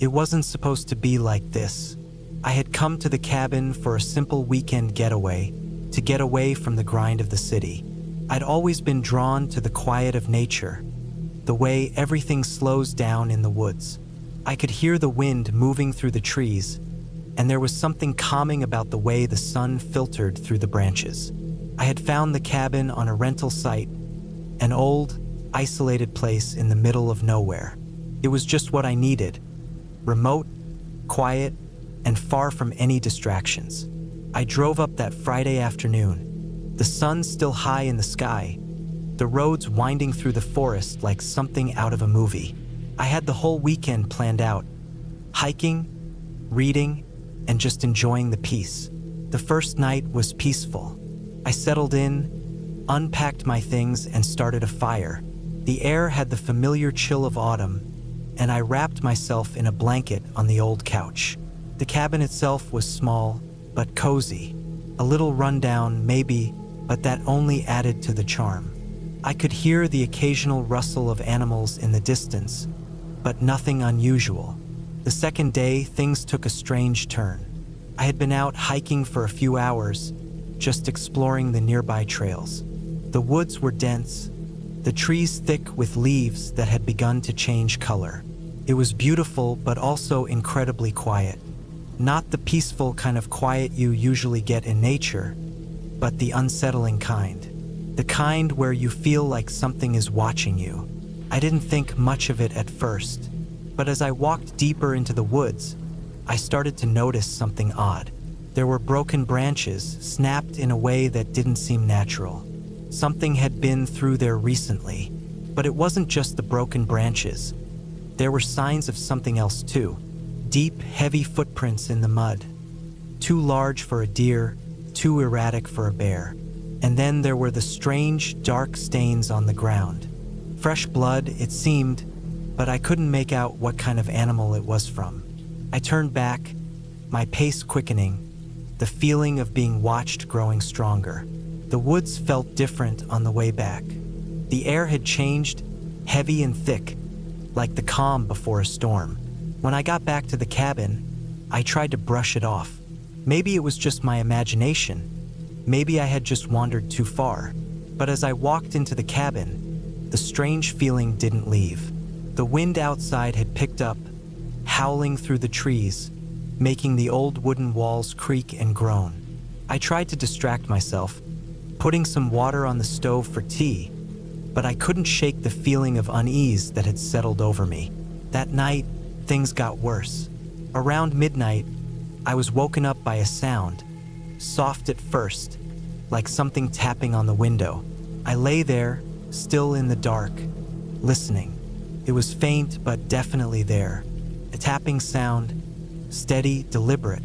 It wasn't supposed to be like this. I had come to the cabin for a simple weekend getaway, to get away from the grind of the city. I'd always been drawn to the quiet of nature, the way everything slows down in the woods. I could hear the wind moving through the trees, and there was something calming about the way the sun filtered through the branches. I had found the cabin on a rental site, an old, isolated place in the middle of nowhere. It was just what I needed: remote, quiet, and far from any distractions. I drove up that Friday afternoon, the sun still high in the sky, the roads winding through the forest like something out of a movie. I had the whole weekend planned out: hiking, reading, and just enjoying the peace. The first night was peaceful. I settled in, unpacked my things, and started a fire. The air had the familiar chill of autumn, and I wrapped myself in a blanket on the old couch. The cabin itself was small, but cozy. A little rundown, maybe, but that only added to the charm. I could hear the occasional rustle of animals in the distance, but nothing unusual. The second day, things took a strange turn. I had been out hiking for a few hours, just exploring the nearby trails. The woods were dense, the trees thick with leaves that had begun to change color. It was beautiful, but also incredibly quiet. Not the peaceful kind of quiet you usually get in nature, but the unsettling kind. The kind where you feel like something is watching you. I didn't think much of it at first, but as I walked deeper into the woods, I started to notice something odd. There were broken branches, snapped in a way that didn't seem natural. Something had been through there recently, but it wasn't just the broken branches. There were signs of something else too. Deep, heavy footprints in the mud. Too large for a deer, too erratic for a bear. And then there were the strange, dark stains on the ground. Fresh blood, it seemed, but I couldn't make out what kind of animal it was from. I turned back, my pace quickening, the feeling of being watched growing stronger. The woods felt different on the way back. The air had changed, heavy and thick, like the calm before a storm. When I got back to the cabin, I tried to brush it off. Maybe it was just my imagination. Maybe I had just wandered too far. But as I walked into the cabin, the strange feeling didn't leave. The wind outside had picked up, howling through the trees, making the old wooden walls creak and groan. I tried to distract myself, putting some water on the stove for tea, but I couldn't shake the feeling of unease that had settled over me. That night, things got worse. Around midnight, I was woken up by a sound, soft at first, like something tapping on the window. I lay there, still in the dark, listening. It was faint, but definitely there. A tapping sound, steady, deliberate.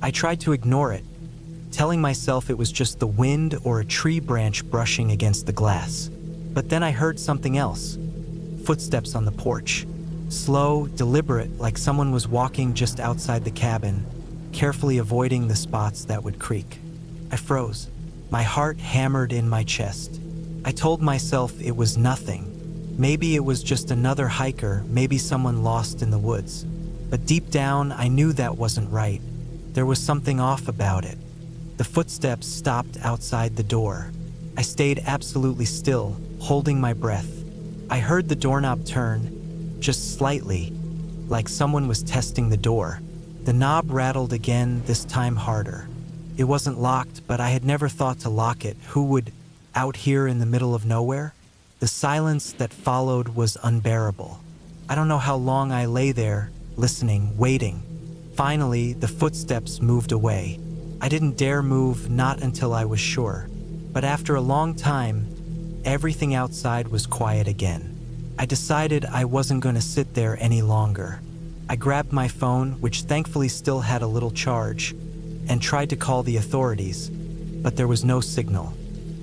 I tried to ignore it, telling myself it was just the wind or a tree branch brushing against the glass. But then I heard something else. Footsteps on the porch. Slow, deliberate, like someone was walking just outside the cabin, carefully avoiding the spots that would creak. I froze. My heart hammered in my chest. I told myself it was nothing. Maybe it was just another hiker, maybe someone lost in the woods. But deep down, I knew that wasn't right. There was something off about it. The footsteps stopped outside the door. I stayed absolutely still, holding my breath. I heard the doorknob turn, just slightly, like someone was testing the door. The knob rattled again, this time harder. It wasn't locked, but I had never thought to lock it. Who would, out here in the middle of nowhere? The silence that followed was unbearable. I don't know how long I lay there, listening, waiting. Finally, the footsteps moved away. I didn't dare move, not until I was sure. But after a long time, everything outside was quiet again. I decided I wasn't going to sit there any longer. I grabbed my phone, which thankfully still had a little charge, and tried to call the authorities, but there was no signal.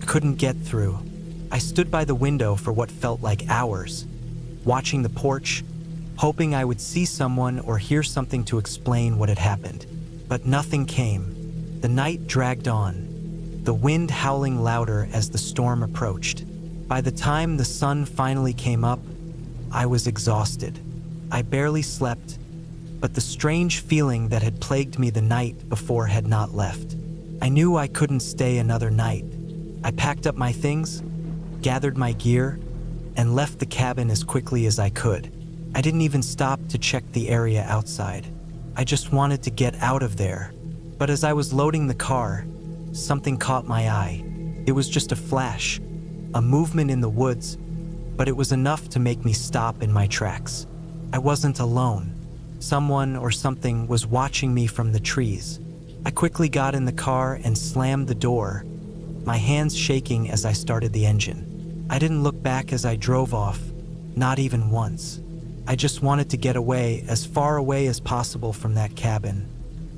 I couldn't get through. I stood by the window for what felt like hours, watching the porch, hoping I would see someone or hear something to explain what had happened. But nothing came. The night dragged on, the wind howling louder as the storm approached. By the time the sun finally came up, I was exhausted. I barely slept, but the strange feeling that had plagued me the night before had not left. I knew I couldn't stay another night. I packed up my things, gathered my gear, and left the cabin as quickly as I could. I didn't even stop to check the area outside. I just wanted to get out of there. But as I was loading the car, something caught my eye. It was just a flash, a movement in the woods, but it was enough to make me stop in my tracks. I wasn't alone. Someone or something was watching me from the trees. I quickly got in the car and slammed the door, my hands shaking as I started the engine. I didn't look back as I drove off, not even once. I just wanted to get away, as far away as possible from that cabin,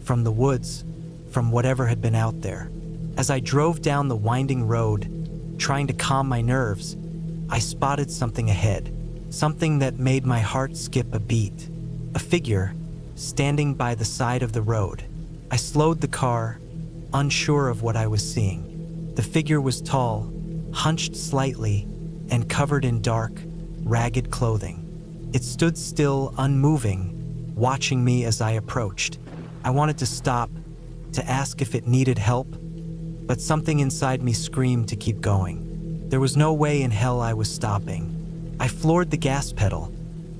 from the woods, from whatever had been out there. As I drove down the winding road, trying to calm my nerves, I spotted something ahead, something that made my heart skip a beat. A figure, standing by the side of the road. I slowed the car, unsure of what I was seeing. The figure was tall, hunched slightly, and covered in dark, ragged clothing. It stood still, unmoving, watching me as I approached. I wanted to stop, to ask if it needed help, but something inside me screamed to keep going. There was no way in hell I was stopping. I floored the gas pedal,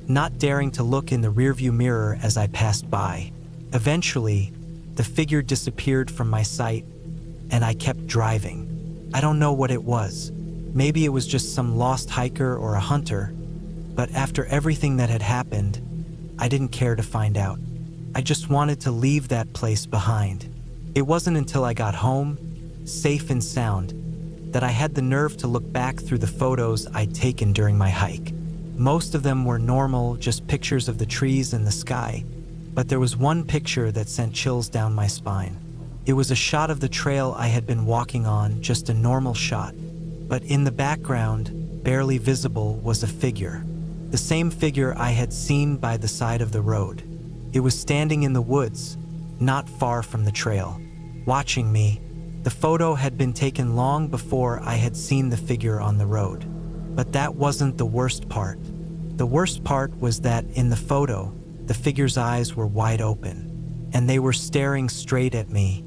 not daring to look in the rearview mirror as I passed by. Eventually, the figure disappeared from my sight, and I kept driving. I don't know what it was. Maybe it was just some lost hiker or a hunter, but after everything that had happened, I didn't care to find out. I just wanted to leave that place behind. It wasn't until I got home, safe and sound, that I had the nerve to look back through the photos I'd taken during my hike. Most of them were normal, just pictures of the trees and the sky, but there was one picture that sent chills down my spine. It was a shot of the trail I had been walking on, just a normal shot, but in the background, barely visible, was a figure. The same figure I had seen by the side of the road. It was standing in the woods, not far from the trail, watching me. The photo had been taken long before I had seen the figure on the road. But that wasn't the worst part. The worst part was that in the photo, the figure's eyes were wide open, and they were staring straight at me.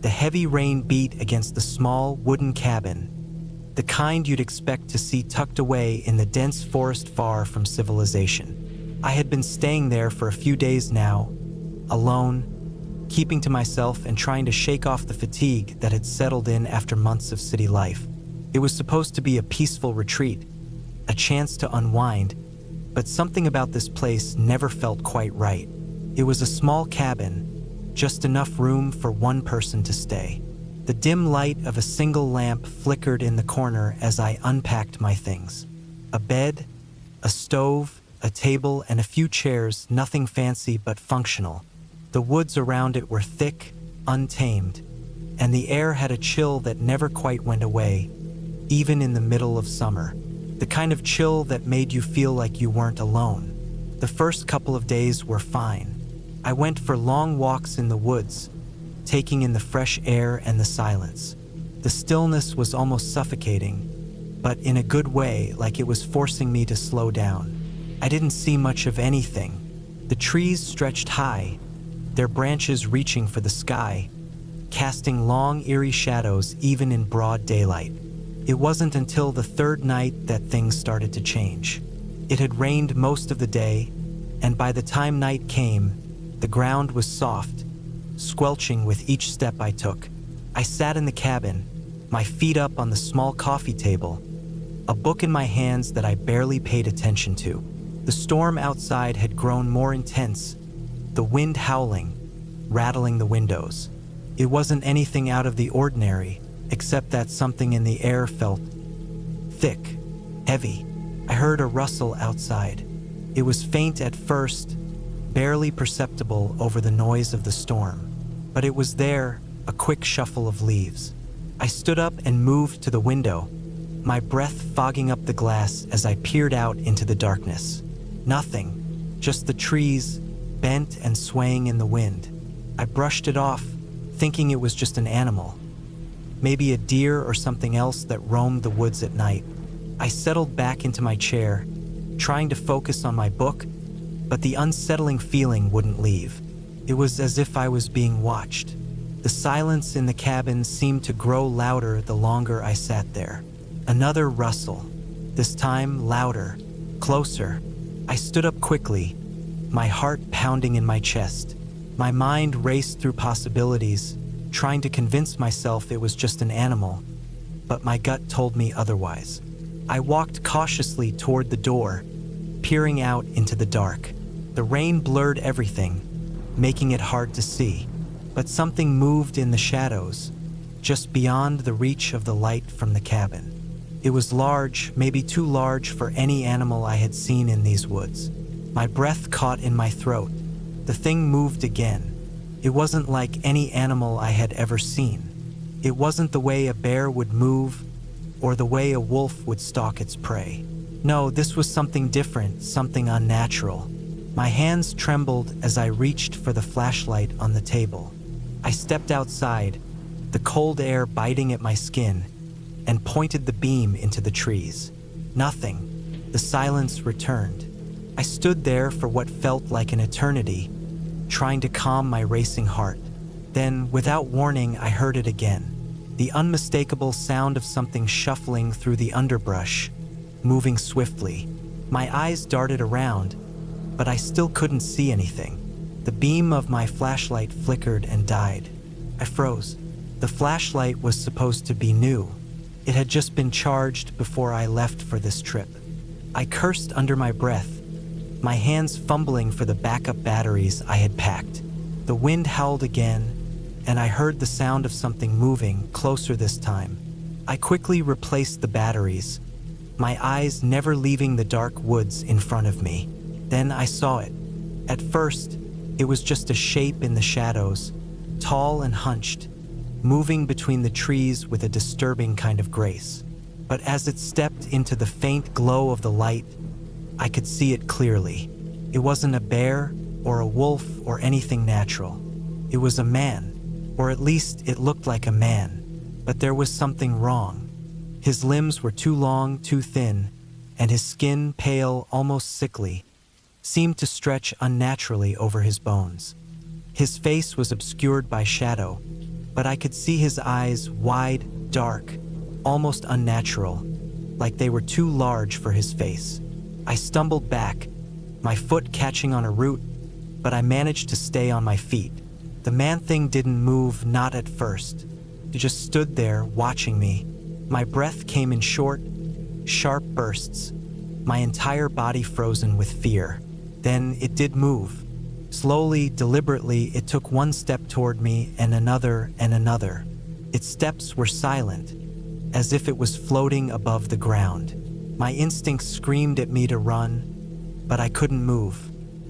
The heavy rain beat against the small wooden cabin, the kind you'd expect to see tucked away in the dense forest far from civilization. I had been staying there for a few days now, alone, keeping to myself and trying to shake off the fatigue that had settled in after months of city life. It was supposed to be a peaceful retreat, a chance to unwind, but something about this place never felt quite right. It was a small cabin, just enough room for one person to stay. The dim light of a single lamp flickered in the corner as I unpacked my things. A bed, a stove, a table, and a few chairs, nothing fancy but functional. The woods around it were thick, untamed, and the air had a chill that never quite went away, even in the middle of summer. The kind of chill that made you feel like you weren't alone. The first couple of days were fine. I went for long walks in the woods, taking in the fresh air and the silence. The stillness was almost suffocating, but in a good way, like it was forcing me to slow down. I didn't see much of anything. The trees stretched high, their branches reaching for the sky, casting long, eerie shadows even in broad daylight. It wasn't until the third night that things started to change. It had rained most of the day, and by the time night came, the ground was soft, squelching with each step I took. I sat in the cabin, my feet up on the small coffee table, a book in my hands that I barely paid attention to. The storm outside had grown more intense, the wind howling, rattling the windows. It wasn't anything out of the ordinary, except that something in the air felt thick, heavy. I heard a rustle outside. It was faint at first, barely perceptible over the noise of the storm. But it was there, a quick shuffle of leaves. I stood up and moved to the window, my breath fogging up the glass as I peered out into the darkness. Nothing, just the trees, bent and swaying in the wind. I brushed it off, thinking it was just an animal. maybe a deer or something else that roamed the woods at night. I settled back into my chair, trying to focus on my book, but the unsettling feeling wouldn't leave. It was as if I was being watched. The silence in the cabin seemed to grow louder the longer I sat there. Another rustle, this time louder, closer. I stood up quickly, my heart pounding in my chest. My mind raced through possibilities, trying to convince myself it was just an animal, but my gut told me otherwise. I walked cautiously toward the door, peering out into the dark. The rain blurred everything, making it hard to see, but something moved in the shadows, just beyond the reach of the light from the cabin. It was large, maybe too large for any animal I had seen in these woods. My breath caught in my throat. The thing moved again. It wasn't like any animal I had ever seen. It wasn't the way a bear would move or the way a wolf would stalk its prey. No, this was something different, something unnatural. My hands trembled as I reached for the flashlight on the table. I stepped outside, the cold air biting at my skin, and pointed the beam into the trees. Nothing. The silence returned. I stood there for what felt like an eternity, trying to calm my racing heart. Then, without warning, I heard it again. The unmistakable sound of something shuffling through the underbrush, moving swiftly. My eyes darted around, but I still couldn't see anything. The beam of my flashlight flickered and died. I froze. The flashlight was supposed to be new. It had just been charged before I left for this trip. I cursed under my breath, my hands fumbling for the backup batteries I had packed. The wind howled again, and I heard the sound of something moving, closer this time. I quickly replaced the batteries, my eyes never leaving the dark woods in front of me. Then I saw it. At first, it was just a shape in the shadows, tall and hunched, moving between the trees with a disturbing kind of grace. But as it stepped into the faint glow of the light, I could see it clearly. It wasn't a bear or a wolf or anything natural. It was a man, or at least it looked like a man. But there was something wrong. His limbs were too long, too thin, and his skin, pale, almost sickly, seemed to stretch unnaturally over his bones. His face was obscured by shadow, but I could see his eyes wide, dark, almost unnatural, like they were too large for his face. I stumbled back, my foot catching on a root, but I managed to stay on my feet. The man-thing didn't move, not at first. It just stood there, watching me. My breath came in short, sharp bursts, my entire body frozen with fear. Then it did move. Slowly, deliberately, it took one step toward me and another and another. Its steps were silent, as if it was floating above the ground. My instincts screamed at me to run, but I couldn't move.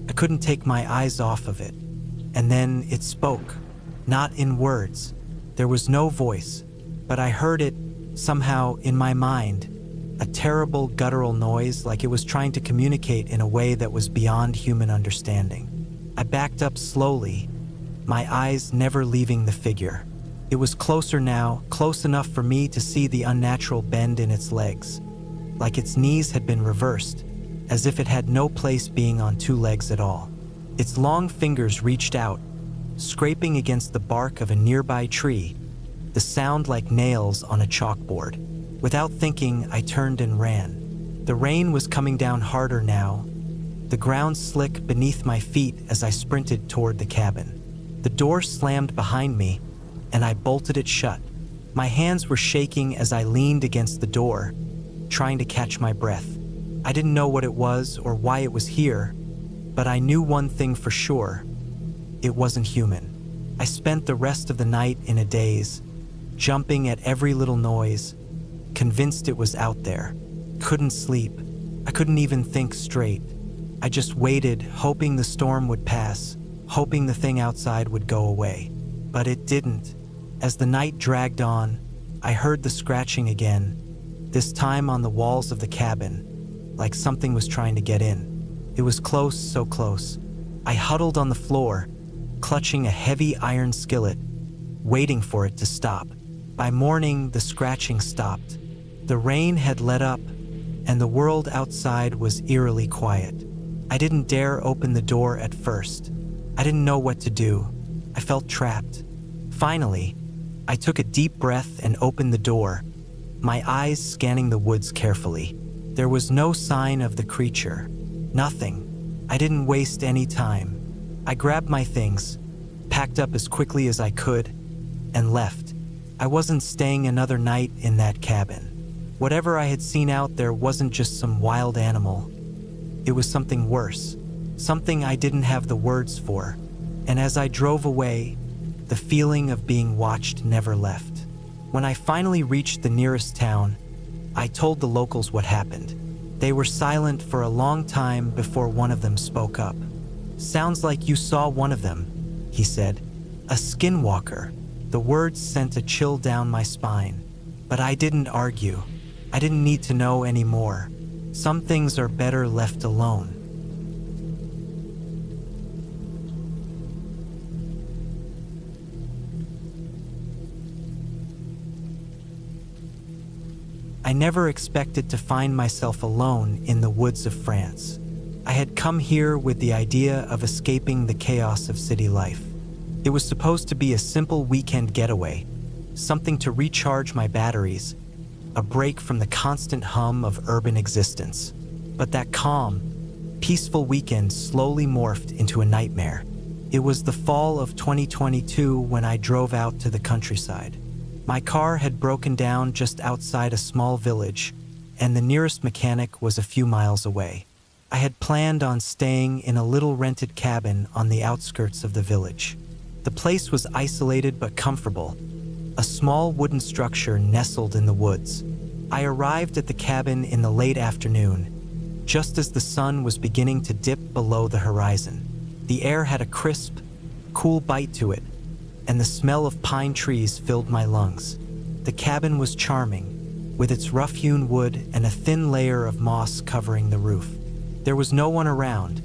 I couldn't take my eyes off of it. And then it spoke, not in words. There was no voice, but I heard it, somehow, in my mind. A terrible guttural noise, like it was trying to communicate in a way that was beyond human understanding. I backed up slowly, my eyes never leaving the figure. It was closer now, close enough for me to see the unnatural bend in its legs, like its knees had been reversed, as if it had no place being on two legs at all. Its long fingers reached out, scraping against the bark of a nearby tree, the sound like nails on a chalkboard. Without thinking, I turned and ran. The rain was coming down harder now, the ground slick beneath my feet as I sprinted toward the cabin. The door slammed behind me, and I bolted it shut. My hands were shaking as I leaned against the door, trying to catch my breath. I didn't know what it was or why it was here, but I knew one thing for sure. It wasn't human. I spent the rest of the night in a daze, jumping at every little noise, convinced it was out there. Couldn't sleep. I couldn't even think straight. I just waited, hoping the storm would pass, hoping the thing outside would go away. But it didn't. As the night dragged on, I heard the scratching again, this time on the walls of the cabin, like something was trying to get in. It was close, so close. I huddled on the floor, clutching a heavy iron skillet, waiting for it to stop. By morning, the scratching stopped. The rain had let up, and the world outside was eerily quiet. I didn't dare open the door at first. I didn't know what to do. I felt trapped. Finally, I took a deep breath and opened the door, my eyes scanning the woods carefully. There was no sign of the creature. Nothing. I didn't waste any time. I grabbed my things, packed up as quickly as I could, and left. I wasn't staying another night in that cabin. Whatever I had seen out there wasn't just some wild animal. It was something worse, something I didn't have the words for. And as I drove away, the feeling of being watched never left. When I finally reached the nearest town, I told the locals what happened. They were silent for a long time before one of them spoke up. "Sounds like you saw one of them," he said. "A skinwalker." The words sent a chill down my spine. But I didn't argue. I didn't need to know anymore. Some things are better left alone. I never expected to find myself alone in the woods of France. I had come here with the idea of escaping the chaos of city life. It was supposed to be a simple weekend getaway, something to recharge my batteries, a break from the constant hum of urban existence. But that calm, peaceful weekend slowly morphed into a nightmare. It was the fall of 2022 when I drove out to the countryside. My car had broken down just outside a small village, and the nearest mechanic was a few miles away. I had planned on staying in a little rented cabin on the outskirts of the village. The place was isolated but comfortable, a small wooden structure nestled in the woods. I arrived at the cabin in the late afternoon, just as the sun was beginning to dip below the horizon. The air had a crisp, cool bite to it, and the smell of pine trees filled my lungs. The cabin was charming, with its rough-hewn wood and a thin layer of moss covering the roof. There was no one around,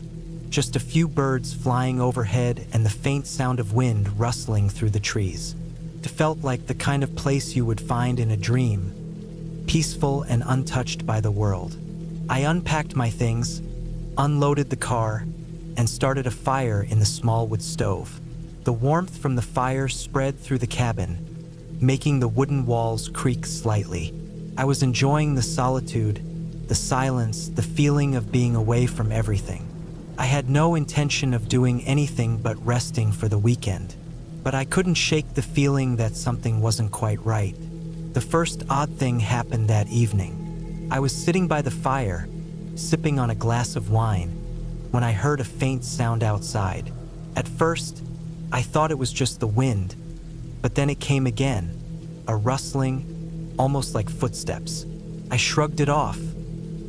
just a few birds flying overhead and the faint sound of wind rustling through the trees. It felt like the kind of place you would find in a dream, peaceful and untouched by the world. I unpacked my things, unloaded the car, and started a fire in the small wood stove. The warmth from the fire spread through the cabin, making the wooden walls creak slightly. I was enjoying the solitude, the silence, the feeling of being away from everything. I had no intention of doing anything but resting for the weekend, but I couldn't shake the feeling that something wasn't quite right. The first odd thing happened that evening. I was sitting by the fire, sipping on a glass of wine, when I heard a faint sound outside. At first, I thought it was just the wind, but then it came again, a rustling, almost like footsteps. I shrugged it off,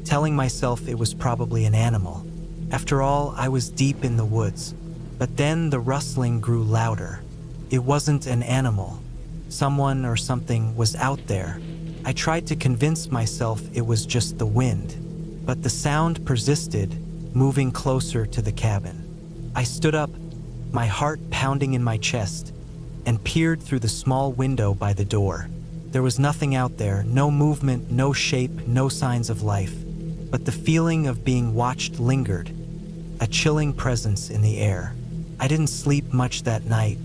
telling myself it was probably an animal. After all, I was deep in the woods. But then the rustling grew louder. It wasn't an animal. Someone or something was out there. I tried to convince myself it was just the wind, but the sound persisted, moving closer to the cabin. I stood up, my heart pounding in my chest, and peered through the small window by the door. There was nothing out there, no movement, no shape, no signs of life. But the feeling of being watched lingered, a chilling presence in the air. I didn't sleep much that night.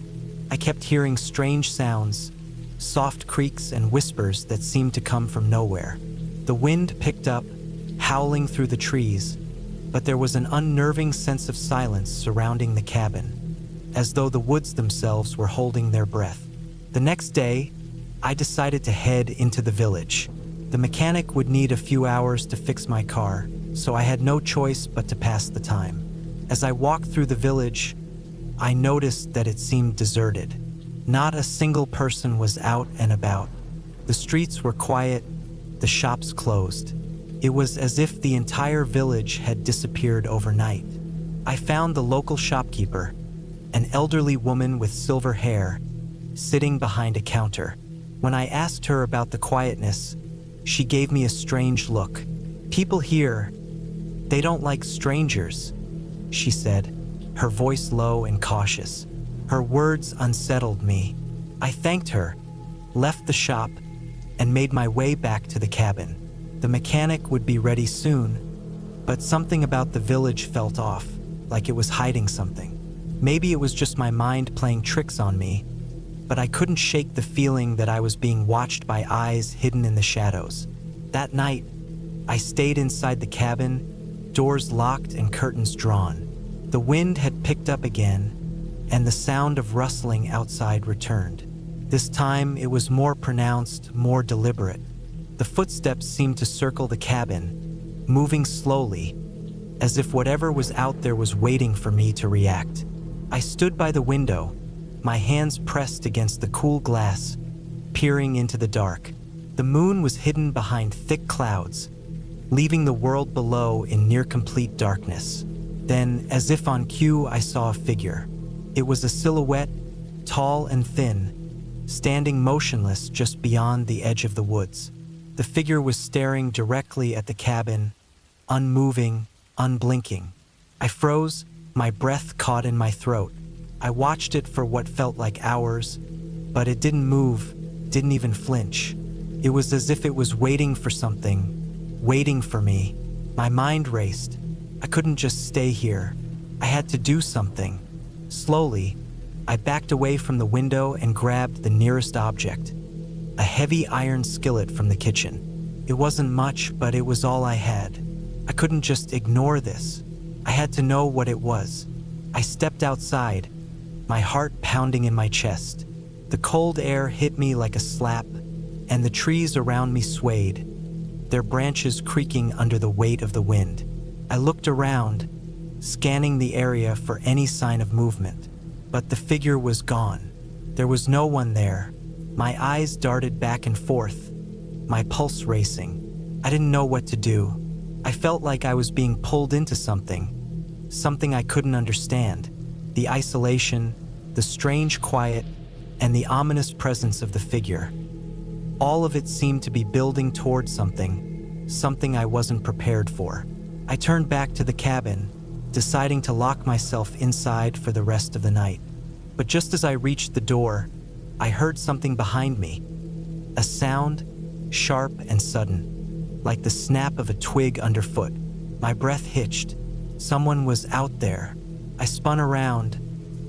I kept hearing strange sounds, soft creaks and whispers that seemed to come from nowhere. The wind picked up, howling through the trees, but there was an unnerving sense of silence surrounding the cabin, as though the woods themselves were holding their breath. The next day, I decided to head into the village. The mechanic would need a few hours to fix my car, so I had no choice but to pass the time. As I walked through the village, I noticed that it seemed deserted. Not a single person was out and about. The streets were quiet, the shops closed. It was as if the entire village had disappeared overnight. I found the local shopkeeper, an elderly woman with silver hair, sitting behind a counter. When I asked her about the quietness, she gave me a strange look. "People here, they don't like strangers," she said, her voice low and cautious. Her words unsettled me. I thanked her, left the shop, and made my way back to the cabin. The mechanic would be ready soon, but something about the village felt off, like it was hiding something. Maybe it was just my mind playing tricks on me, but I couldn't shake the feeling that I was being watched by eyes hidden in the shadows. That night, I stayed inside the cabin, doors locked and curtains drawn. The wind had picked up again, and the sound of rustling outside returned. This time, it was more pronounced, more deliberate. The footsteps seemed to circle the cabin, moving slowly, as if whatever was out there was waiting for me to react. I stood by the window, my hands pressed against the cool glass, peering into the dark. The moon was hidden behind thick clouds, leaving the world below in near-complete darkness. Then, as if on cue, I saw a figure. It was a silhouette, tall and thin, standing motionless just beyond the edge of the woods. The figure was staring directly at the cabin, unmoving, unblinking. I froze, my breath caught in my throat. I watched it for what felt like hours, but it didn't move, didn't even flinch. It was as if it was waiting for something, waiting for me. My mind raced. I couldn't just stay here. I had to do something. Slowly, I backed away from the window and grabbed the nearest object, a heavy iron skillet from the kitchen. It wasn't much, but it was all I had. I couldn't just ignore this. I had to know what it was. I stepped outside, my heart pounding in my chest. The cold air hit me like a slap, and the trees around me swayed, their branches creaking under the weight of the wind. I looked around, scanning the area for any sign of movement, but the figure was gone. There was no one there. My eyes darted back and forth, my pulse racing. I didn't know what to do. I felt like I was being pulled into something I couldn't understand. The isolation, the strange quiet, and the ominous presence of the figure. All of it seemed to be building toward something I wasn't prepared for. I turned back to the cabin, deciding to lock myself inside for the rest of the night. But just as I reached the door, I heard something behind me. A sound, sharp and sudden, like the snap of a twig underfoot. My breath hitched. Someone was out there. I spun around,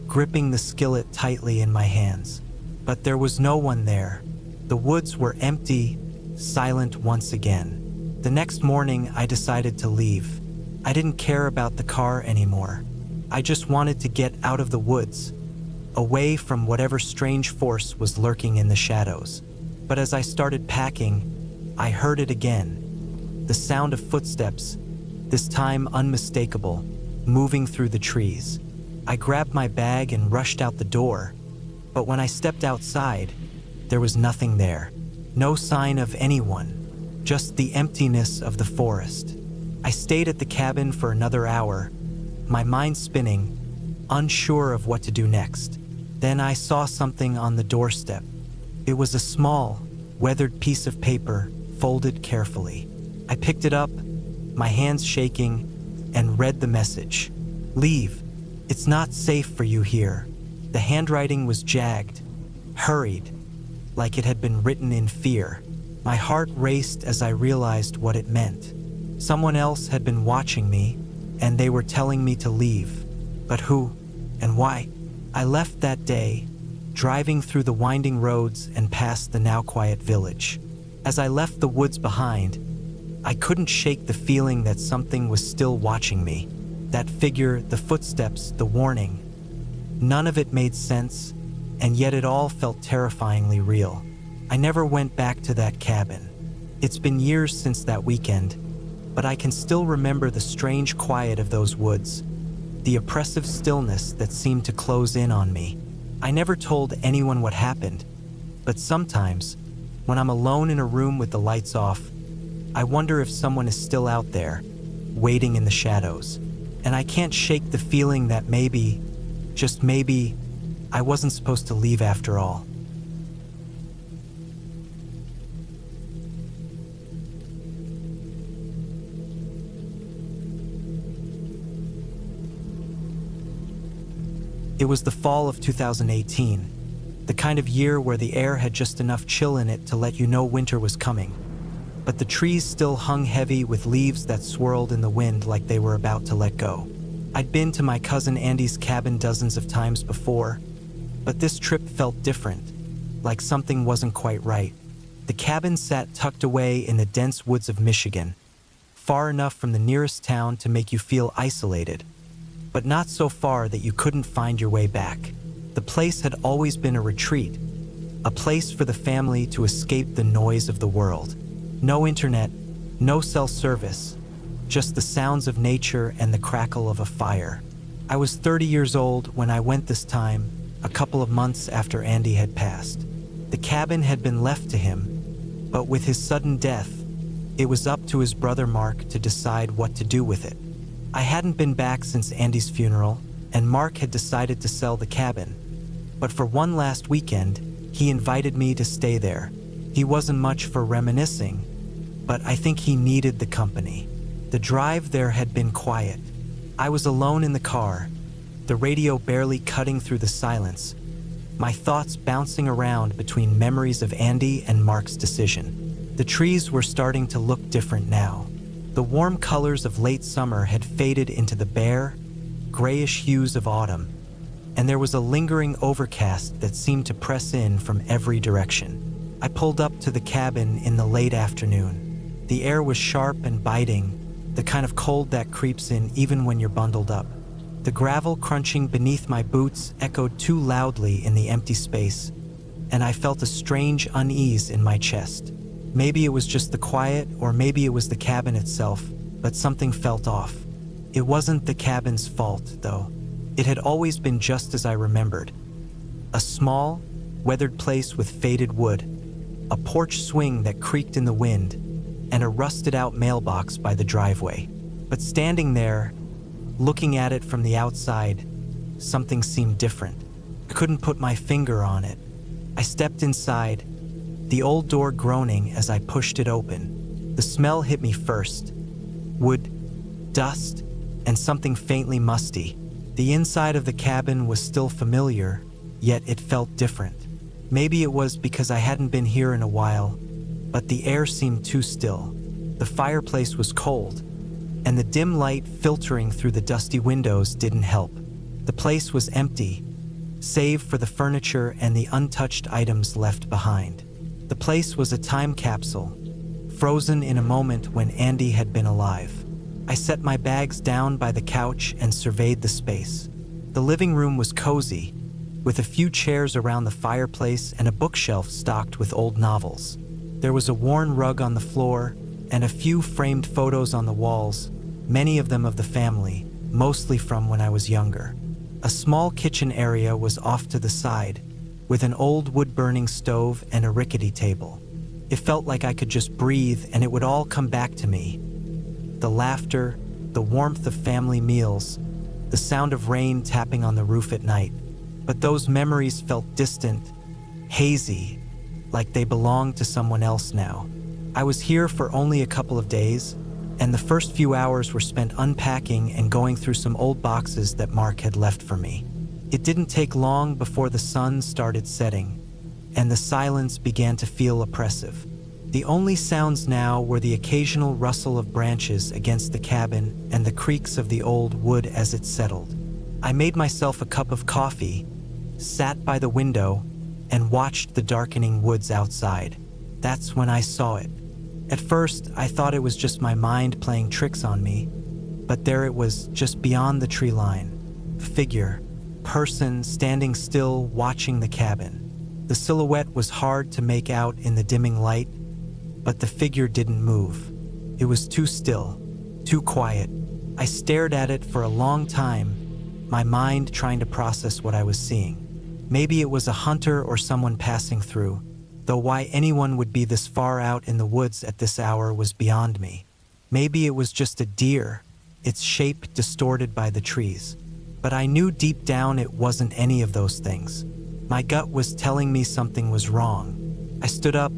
gripping the skillet tightly in my hands. But there was no one there. The woods were empty, silent once again. The next morning, I decided to leave. I didn't care about the car anymore. I just wanted to get out of the woods, away from whatever strange force was lurking in the shadows. But as I started packing, I heard it again. The sound of footsteps, this time unmistakable, moving through the trees. I grabbed my bag and rushed out the door, but when I stepped outside, there was nothing there. No sign of anyone, just the emptiness of the forest. I stayed at the cabin for another hour, my mind spinning, unsure of what to do next. Then I saw something on the doorstep. It was a small, weathered piece of paper, folded carefully. I picked it up, my hands shaking, and read the message. "Leave. It's not safe for you here." The handwriting was jagged, hurried, like it had been written in fear. My heart raced as I realized what it meant. Someone else had been watching me, and they were telling me to leave. But who and why? I left that day, driving through the winding roads and past the now quiet village. As I left the woods behind, I couldn't shake the feeling that something was still watching me. That figure, the footsteps, the warning. None of it made sense, and yet it all felt terrifyingly real. I never went back to that cabin. It's been years since that weekend, but I can still remember the strange quiet of those woods, the oppressive stillness that seemed to close in on me. I never told anyone what happened, but sometimes, when I'm alone in a room with the lights off, I wonder if someone is still out there, waiting in the shadows. And I can't shake the feeling that maybe, just maybe, I wasn't supposed to leave after all. It was the fall of 2018. the kind of year where the air had just enough chill in it to let you know winter was coming. But the trees still hung heavy with leaves that swirled in the wind like they were about to let go. I'd been to my cousin Andy's cabin dozens of times before, but this trip felt different, like something wasn't quite right. The cabin sat tucked away in the dense woods of Michigan, far enough from the nearest town to make you feel isolated, but not so far that you couldn't find your way back. The place had always been a retreat, a place for the family to escape the noise of the world. No internet, no cell service, just the sounds of nature and the crackle of a fire. I was 30 years old when I went this time, a couple of months after Andy had passed. The cabin had been left to him, but with his sudden death, it was up to his brother Mark to decide what to do with it. I hadn't been back since Andy's funeral, and Mark had decided to sell the cabin. But for one last weekend, he invited me to stay there. He wasn't much for reminiscing, but I think he needed the company. The drive there had been quiet. I was alone in the car, the radio barely cutting through the silence, my thoughts bouncing around between memories of Andy and Mark's decision. The trees were starting to look different now. The warm colors of late summer had faded into the bare, grayish hues of autumn, and there was a lingering overcast that seemed to press in from every direction. I pulled up to the cabin in the late afternoon. The air was sharp and biting, the kind of cold that creeps in even when you're bundled up. The gravel crunching beneath my boots echoed too loudly in the empty space, and I felt a strange unease in my chest. Maybe it was just the quiet, or maybe it was the cabin itself, but something felt off. It wasn't the cabin's fault, though. It had always been just as I remembered. A small, weathered place with faded wood, a porch swing that creaked in the wind, and a rusted-out mailbox by the driveway. But standing there, looking at it from the outside, something seemed different. I couldn't put my finger on it. I stepped inside, the old door groaning as I pushed it open. The smell hit me first. Wood, dust, and something faintly musty. The inside of the cabin was still familiar, yet it felt different. Maybe it was because I hadn't been here in a while, but the air seemed too still. The fireplace was cold, and the dim light filtering through the dusty windows didn't help. The place was empty, save for the furniture and the untouched items left behind. The place was a time capsule, frozen in a moment when Andy had been alive. I set my bags down by the couch and surveyed the space. The living room was cozy, with a few chairs around the fireplace and a bookshelf stocked with old novels. There was a worn rug on the floor and a few framed photos on the walls, many of them of the family, mostly from when I was younger. A small kitchen area was off to the side, with an old wood-burning stove and a rickety table. It felt like I could just breathe and it would all come back to me. The laughter, the warmth of family meals, the sound of rain tapping on the roof at night. But those memories felt distant, hazy, like they belonged to someone else now. I was here for only a couple of days, and the first few hours were spent unpacking and going through some old boxes that Mark had left for me. It didn't take long before the sun started setting, and the silence began to feel oppressive. The only sounds now were the occasional rustle of branches against the cabin and the creaks of the old wood as it settled. I made myself a cup of coffee, sat by the window, and watched the darkening woods outside. That's when I saw it. At first, I thought it was just my mind playing tricks on me, but there it was, just beyond the tree line. Figure, person standing still, watching the cabin. The silhouette was hard to make out in the dimming light, but the figure didn't move. It was too still, too quiet. I stared at it for a long time, my mind trying to process what I was seeing. Maybe it was a hunter or someone passing through, though why anyone would be this far out in the woods at this hour was beyond me. Maybe it was just a deer, its shape distorted by the trees. But I knew deep down it wasn't any of those things. My gut was telling me something was wrong. I stood up,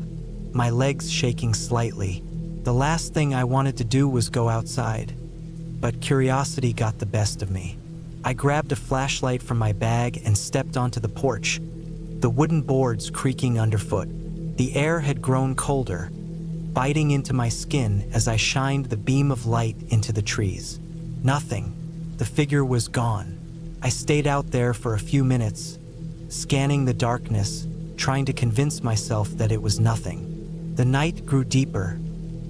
my legs shaking slightly. The last thing I wanted to do was go outside, but curiosity got the best of me. I grabbed a flashlight from my bag and stepped onto the porch, the wooden boards creaking underfoot. The air had grown colder, biting into my skin as I shined the beam of light into the trees. Nothing. The figure was gone. I stayed out there for a few minutes, scanning the darkness, trying to convince myself that it was nothing. The night grew deeper,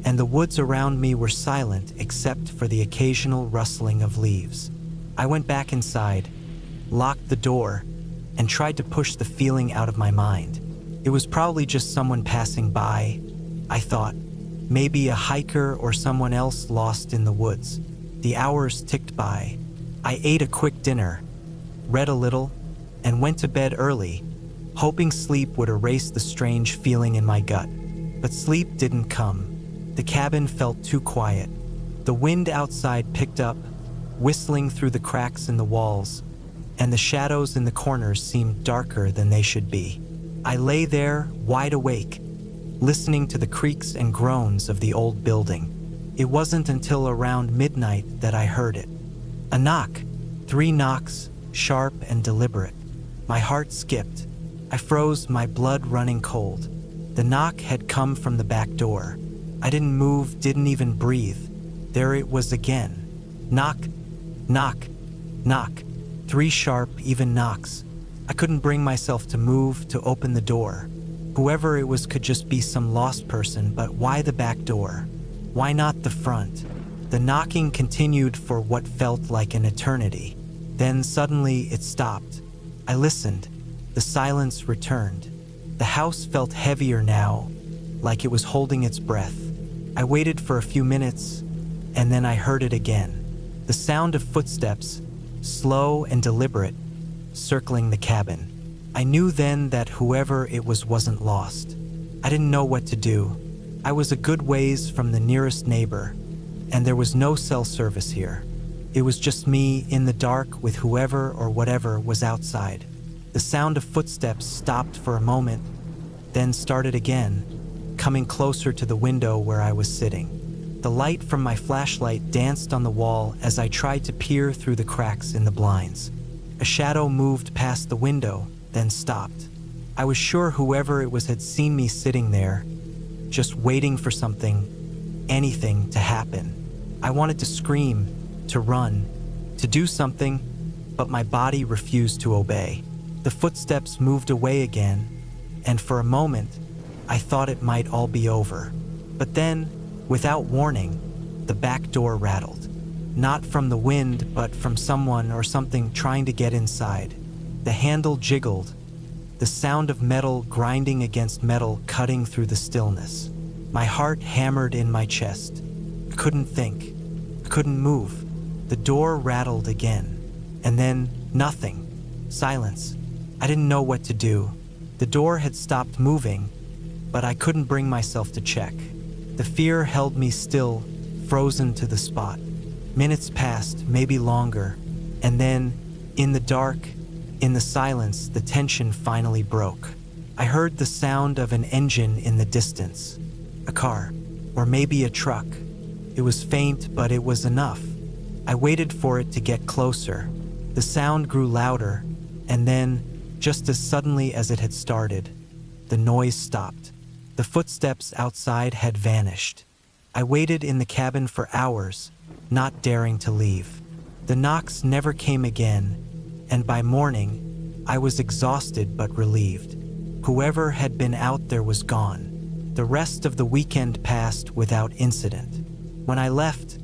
and the woods around me were silent except for the occasional rustling of leaves. I went back inside, locked the door, and tried to push the feeling out of my mind. It was probably just someone passing by, I thought. Maybe a hiker or someone else lost in the woods. The hours ticked by. I ate a quick dinner, read a little, and went to bed early, hoping sleep would erase the strange feeling in my gut. But sleep didn't come. The cabin felt too quiet. The wind outside picked up, whistling through the cracks in the walls, and the shadows in the corners seemed darker than they should be. I lay there, wide awake, listening to the creaks and groans of the old building. It wasn't until around midnight that I heard it. A knock. 3 knocks, sharp and deliberate. My heart skipped. I froze, my blood running cold. The knock had come from the back door. I didn't move, didn't even breathe. There it was again. Knock, knock, knock. 3 sharp, even knocks. I couldn't bring myself to move, to open the door. Whoever it was could just be some lost person, but why the back door? Why not the front? The knocking continued for what felt like an eternity. Then suddenly it stopped. I listened. The silence returned. The house felt heavier now, like it was holding its breath. I waited for a few minutes, and then I heard it again. The sound of footsteps, slow and deliberate, circling the cabin. I knew then that whoever it was wasn't lost. I didn't know what to do. I was a good ways from the nearest neighbor, and there was no cell service here. It was just me in the dark with whoever or whatever was outside. The sound of footsteps stopped for a moment, then started again, coming closer to the window where I was sitting. The light from my flashlight danced on the wall as I tried to peer through the cracks in the blinds. A shadow moved past the window, then stopped. I was sure whoever it was had seen me sitting there, just waiting for something, anything to happen. I wanted to scream, to run, to do something, but my body refused to obey. The footsteps moved away again, and for a moment, I thought it might all be over. But then, without warning, the back door rattled. Not from the wind, but from someone or something trying to get inside. The handle jiggled, the sound of metal grinding against metal cutting through the stillness. My heart hammered in my chest. I couldn't think. I couldn't move. The door rattled again. And then, nothing. Silence. I didn't know what to do. The door had stopped moving, but I couldn't bring myself to check. The fear held me still, frozen to the spot. Minutes passed, maybe longer, and then, in the dark, in the silence, the tension finally broke. I heard the sound of an engine in the distance. A car, or maybe a truck. It was faint, but it was enough. I waited for it to get closer. The sound grew louder, and then, just as suddenly as it had started, the noise stopped. The footsteps outside had vanished. I waited in the cabin for hours, not daring to leave. The knocks never came again, and by morning, I was exhausted but relieved. Whoever had been out there was gone. The rest of the weekend passed without incident. When I left,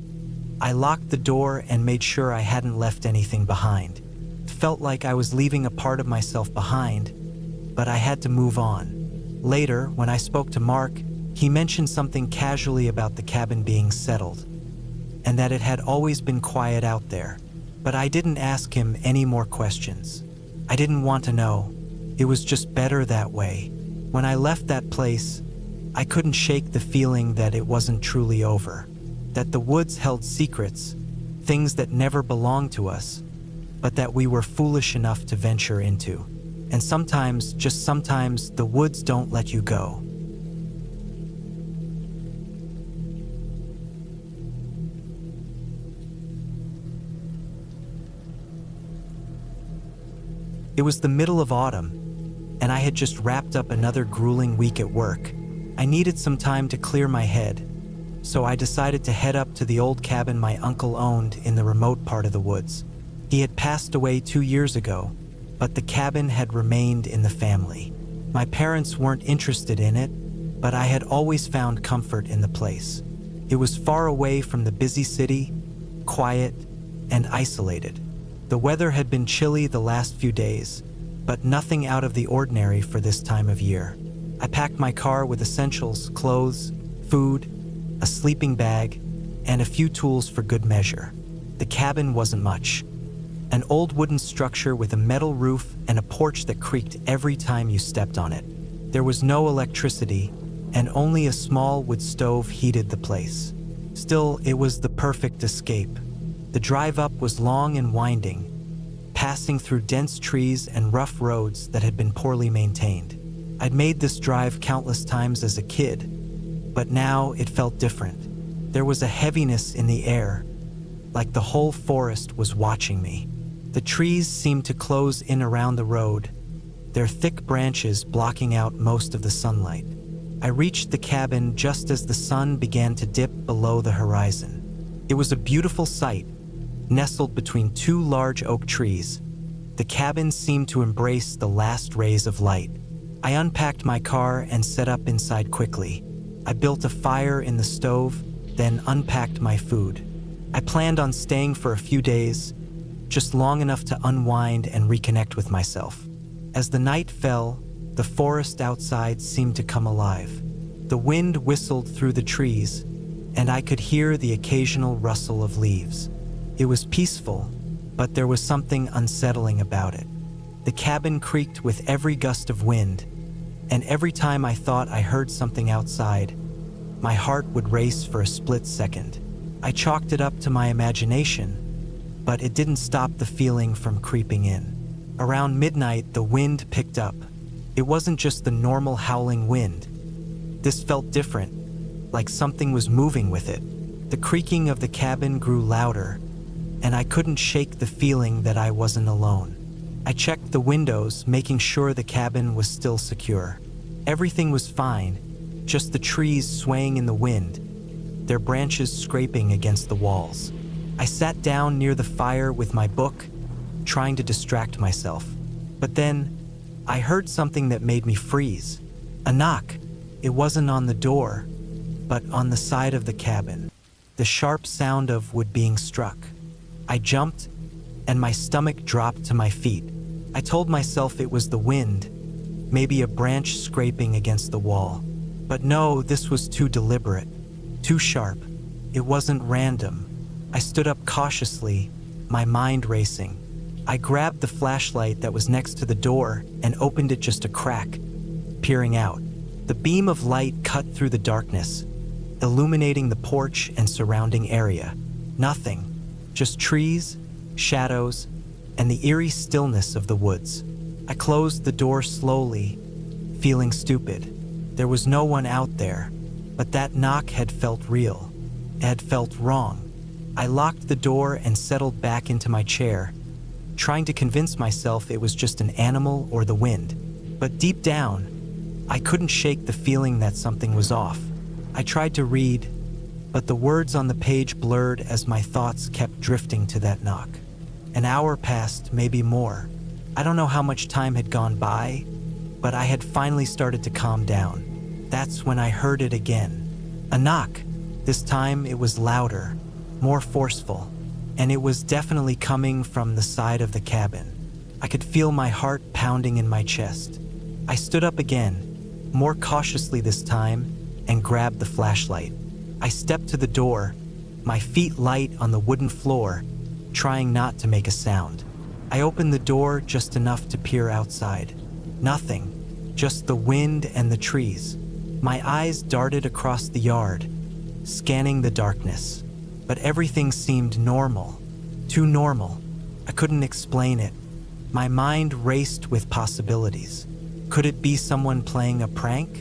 I locked the door and made sure I hadn't left anything behind. It felt like I was leaving a part of myself behind, but I had to move on. Later, when I spoke to Mark, he mentioned something casually about the cabin being settled, and that it had always been quiet out there. But I didn't ask him any more questions. I didn't want to know. It was just better that way. When I left that place, I couldn't shake the feeling that it wasn't truly over, that the woods held secrets, things that never belonged to us, but that we were foolish enough to venture into. And sometimes, just sometimes, the woods don't let you go. It was the middle of autumn, and I had just wrapped up another grueling week at work. I needed some time to clear my head, so I decided to head up to the old cabin my uncle owned in the remote part of the woods. He had passed away 2 years ago, but the cabin had remained in the family. My parents weren't interested in it, but I had always found comfort in the place. It was far away from the busy city, quiet, and isolated. The weather had been chilly the last few days, but nothing out of the ordinary for this time of year. I packed my car with essentials, clothes, food, a sleeping bag, and a few tools for good measure. The cabin wasn't much. An old wooden structure with a metal roof and a porch that creaked every time you stepped on it. There was no electricity, and only a small wood stove heated the place. Still, it was the perfect escape. The drive up was long and winding, passing through dense trees and rough roads that had been poorly maintained. I'd made this drive countless times as a kid, but now it felt different. There was a heaviness in the air, like the whole forest was watching me. The trees seemed to close in around the road, their thick branches blocking out most of the sunlight. I reached the cabin just as the sun began to dip below the horizon. It was a beautiful sight, nestled between 2 large oak trees. The cabin seemed to embrace the last rays of light. I unpacked my car and set up inside quickly. I built a fire in the stove, then unpacked my food. I planned on staying for a few days, just long enough to unwind and reconnect with myself. As the night fell, the forest outside seemed to come alive. The wind whistled through the trees, and I could hear the occasional rustle of leaves. It was peaceful, but there was something unsettling about it. The cabin creaked with every gust of wind, and every time I thought I heard something outside, my heart would race for a split second. I chalked it up to my imagination, but it didn't stop the feeling from creeping in. Around midnight, the wind picked up. It wasn't just the normal howling wind. This felt different, like something was moving with it. The creaking of the cabin grew louder, and I couldn't shake the feeling that I wasn't alone. I checked the windows, making sure the cabin was still secure. Everything was fine, just the trees swaying in the wind, their branches scraping against the walls. I sat down near the fire with my book, trying to distract myself. But then, I heard something that made me freeze. A knock. It wasn't on the door, but on the side of the cabin. The sharp sound of wood being struck. I jumped, and my stomach dropped to my feet. I told myself it was the wind, maybe a branch scraping against the wall. But no, this was too deliberate, too sharp. It wasn't random. I stood up cautiously, my mind racing. I grabbed the flashlight that was next to the door and opened it just a crack, peering out. The beam of light cut through the darkness, illuminating the porch and surrounding area. Nothing, just trees, shadows, and the eerie stillness of the woods. I closed the door slowly, feeling stupid. There was no one out there, but that knock had felt real. It had felt wrong. I locked the door and settled back into my chair, trying to convince myself it was just an animal or the wind. But deep down, I couldn't shake the feeling that something was off. I tried to read, but the words on the page blurred as my thoughts kept drifting to that knock. An hour passed, maybe more. I don't know how much time had gone by, but I had finally started to calm down. That's when I heard it again. A knock. This time it was louder, more forceful, and it was definitely coming from the side of the cabin. I could feel my heart pounding in my chest. I stood up again, more cautiously this time, and grabbed the flashlight. I stepped to the door, my feet light on the wooden floor, trying not to make a sound. I opened the door just enough to peer outside. Nothing, just the wind and the trees. My eyes darted across the yard, scanning the darkness. But everything seemed normal, too normal. I couldn't explain it. My mind raced with possibilities. Could it be someone playing a prank?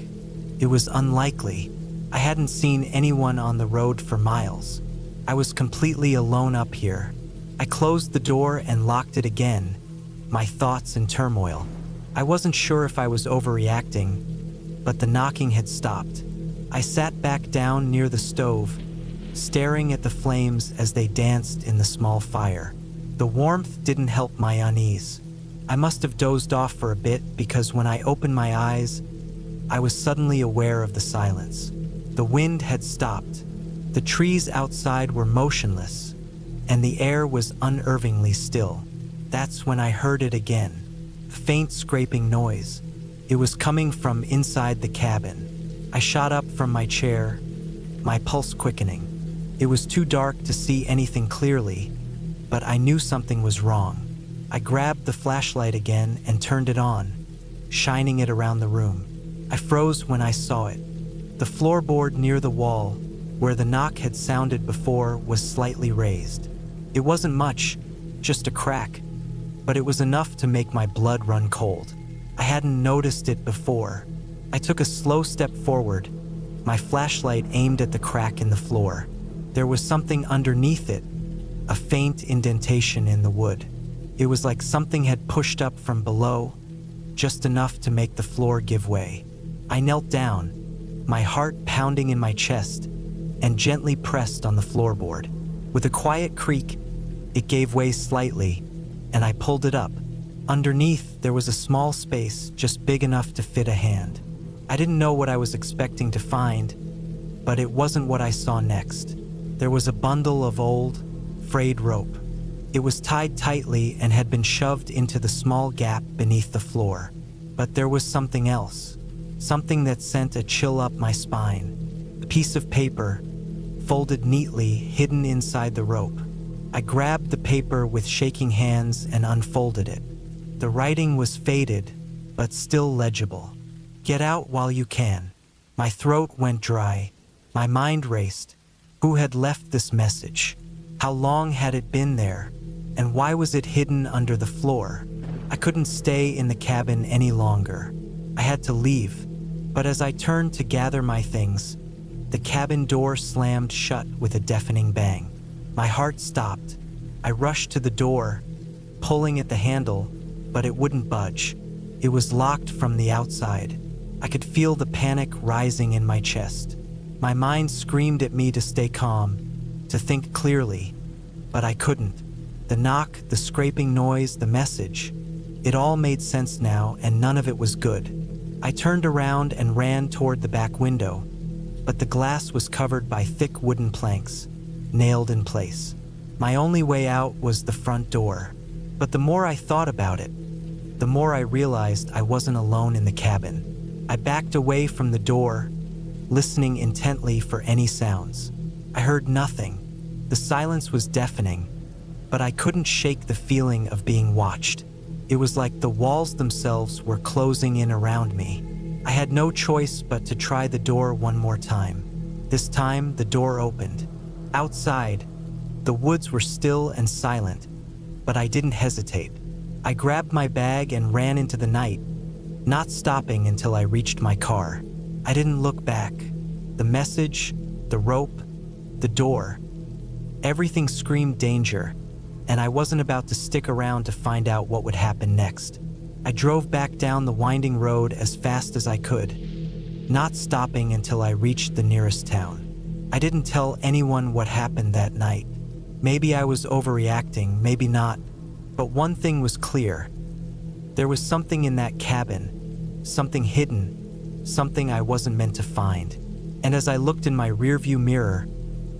It was unlikely. I hadn't seen anyone on the road for miles. I was completely alone up here. I closed the door and locked it again, my thoughts in turmoil. I wasn't sure if I was overreacting, but the knocking had stopped. I sat back down near the stove, staring at the flames as they danced in the small fire. The warmth didn't help my unease. I must have dozed off for a bit because when I opened my eyes, I was suddenly aware of the silence. The wind had stopped. The trees outside were motionless, and the air was unnervingly still. That's when I heard it again. A faint scraping noise. It was coming from inside the cabin. I shot up from my chair, my pulse quickening. It was too dark to see anything clearly, but I knew something was wrong. I grabbed the flashlight again and turned it on, shining it around the room. I froze when I saw it. The floorboard near the wall, where the knock had sounded before, was slightly raised. It wasn't much, just a crack, but it was enough to make my blood run cold. I hadn't noticed it before. I took a slow step forward, my flashlight aimed at the crack in the floor. There was something underneath it, a faint indentation in the wood. It was like something had pushed up from below, just enough to make the floor give way. I knelt down, my heart pounding in my chest, and gently pressed on the floorboard. With a quiet creak, it gave way slightly, and I pulled it up. Underneath, there was a small space just big enough to fit a hand. I didn't know what I was expecting to find, but it wasn't what I saw next. There was a bundle of old, frayed rope. It was tied tightly and had been shoved into the small gap beneath the floor. But there was something else, something that sent a chill up my spine. A piece of paper, folded neatly, hidden inside the rope. I grabbed the paper with shaking hands and unfolded it. The writing was faded, but still legible. "Get out while you can." My throat went dry. My mind raced. Who had left this message? How long had it been there? And why was it hidden under the floor? I couldn't stay in the cabin any longer. I had to leave. But as I turned to gather my things, the cabin door slammed shut with a deafening bang. My heart stopped. I rushed to the door, pulling at the handle, but it wouldn't budge. It was locked from the outside. I could feel the panic rising in my chest. My mind screamed at me to stay calm, to think clearly, but I couldn't. The knock, the scraping noise, the message. It all made sense now, and none of it was good. I turned around and ran toward the back window, but the glass was covered by thick wooden planks, nailed in place. My only way out was the front door. But the more I thought about it, the more I realized I wasn't alone in the cabin. I backed away from the door, listening intently for any sounds. I heard nothing. The silence was deafening, but I couldn't shake the feeling of being watched. It was like the walls themselves were closing in around me. I had no choice but to try the door one more time. This time, the door opened. Outside, the woods were still and silent, but I didn't hesitate. I grabbed my bag and ran into the night, not stopping until I reached my car. I didn't look back. The message, the rope, the door, everything screamed danger, and I wasn't about to stick around to find out what would happen next. I drove back down the winding road as fast as I could, not stopping until I reached the nearest town. I didn't tell anyone what happened that night. Maybe I was overreacting, maybe not, but one thing was clear. There was something in that cabin, something hidden, something I wasn't meant to find. And as I looked in my rearview mirror,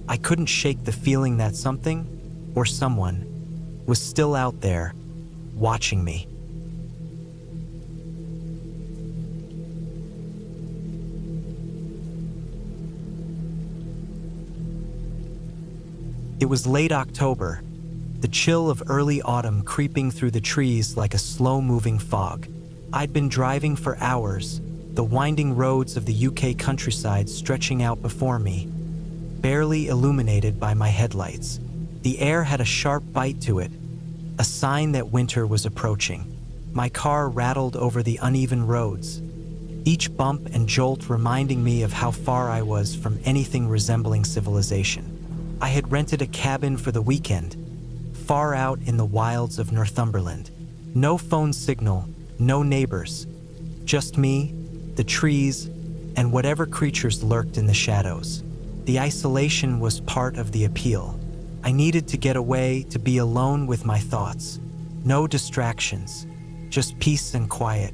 I couldn't shake the feeling that something, or someone, was still out there, watching me. It was late October, the chill of early autumn creeping through the trees like a slow-moving fog. I'd been driving for hours, the winding roads of the UK countryside stretching out before me, barely illuminated by my headlights. The air had a sharp bite to it, a sign that winter was approaching. My car rattled over the uneven roads, each bump and jolt reminding me of how far I was from anything resembling civilization. I had rented a cabin for the weekend, far out in the wilds of Northumberland. No phone signal, No neighbors. Just me, the trees, and whatever creatures lurked in the shadows. The isolation was part of the appeal. I needed to get away, to be alone with my thoughts. No distractions, just peace and quiet.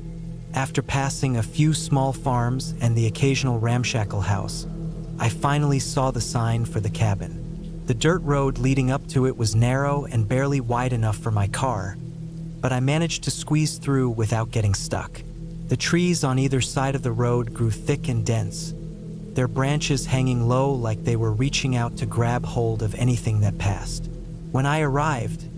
After passing a few small farms and the occasional ramshackle house, I finally saw the sign for the cabin. The dirt road leading up to it was narrow and barely wide enough for my car, but I managed to squeeze through without getting stuck. The trees on either side of the road grew thick and dense, their branches hanging low like they were reaching out to grab hold of anything that passed. When I arrived,